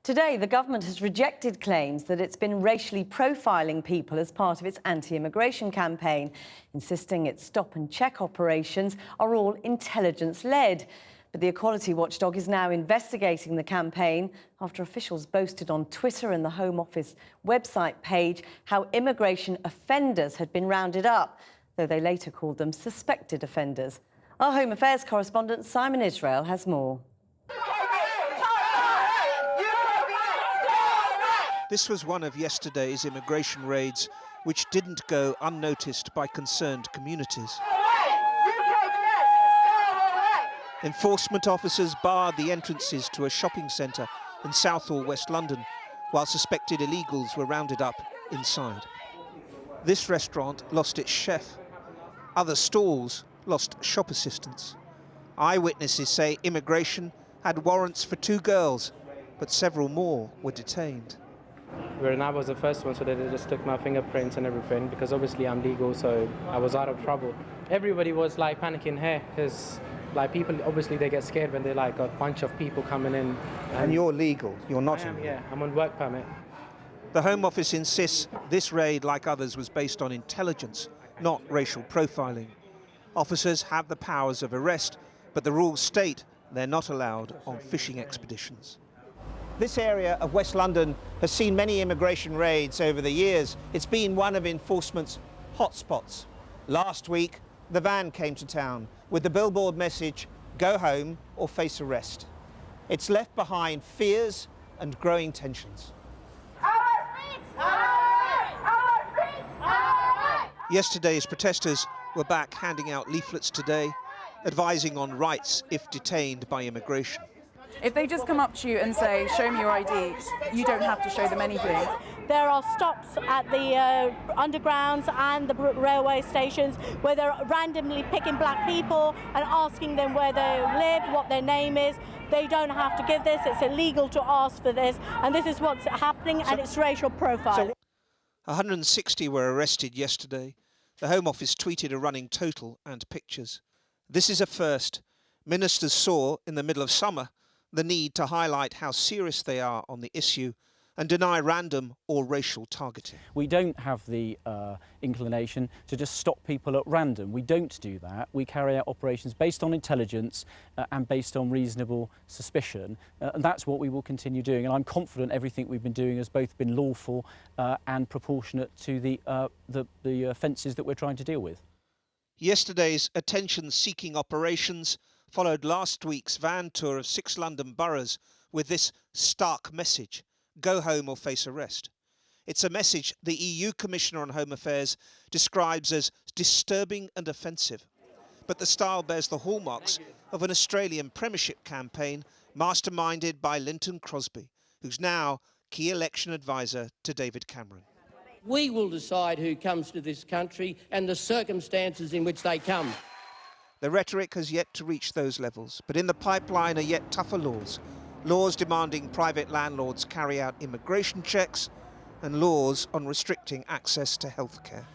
Today, the government has rejected claims that it's been racially profiling people as part of its anti-immigration campaign, insisting its stop-and-check operations are all intelligence-led. But the equality watchdog is now investigating the campaign after officials boasted on Twitter and the Home Office website page how immigration offenders had been rounded up, though they later called them suspected offenders. Our Home Affairs correspondent Simon Israel has more. This was one of yesterday's immigration raids, which didn't go unnoticed by concerned communities. Enforcement officers barred the entrances to a shopping centre in Southall, West London, while suspected illegals were rounded up inside. This restaurant lost its chef. Other stalls lost shop assistants. Eyewitnesses say immigration had warrants for 2 girls, but several more were detained. When I was the first one, so they just took my fingerprints and everything, because obviously I'm legal, so I was out of trouble. Everybody was like panicking here, because like people, obviously they get scared when they like a bunch of people coming in. And you're legal, you're not? I am, yeah, I'm on work permit. The Home Office insists this raid, like others, was based on intelligence, not racial profiling. Officers have the powers of arrest, but the rules state they're not allowed on fishing expeditions. This area of West London has seen many immigration raids over the years. It's been one of enforcement's hotspots. Last week, the van came to town with the billboard message, "Go home or face arrest." It's left behind fears and growing tensions. Yesterday's protesters were back handing out leaflets today, advising on rights if detained by immigration. If they just come up to you and say, show me your ID, you don't have to show them anything. There are stops at the undergrounds and the railway stations where they're randomly picking black people and asking them where they live, what their name is. They don't have to give this, it's illegal to ask for this, and this is what's happening, and it's racial profiling. 160 were arrested yesterday. The Home Office tweeted a running total and pictures. This is a first. Ministers saw, in the middle of summer, the need to highlight how serious they are on the issue and deny random or racial targeting. We don't have the inclination to just stop people at random. We don't do that. We carry out operations based on intelligence and based on reasonable suspicion. And that's what we will continue doing. And I'm confident everything we've been doing has both been lawful and proportionate to the offences that we're trying to deal with. Yesterday's attention-seeking operations followed last week's van tour of 6 London boroughs with this stark message: go home or face arrest. It's a message the EU Commissioner on Home Affairs describes as disturbing and offensive. But the style bears the hallmarks of an Australian premiership campaign masterminded by Linton Crosby, who's now key election advisor to David Cameron. We will decide who comes to this country and the circumstances in which they come. The rhetoric has yet to reach those levels, but in the pipeline are yet tougher laws. Laws demanding private landlords carry out immigration checks and laws on restricting access to healthcare.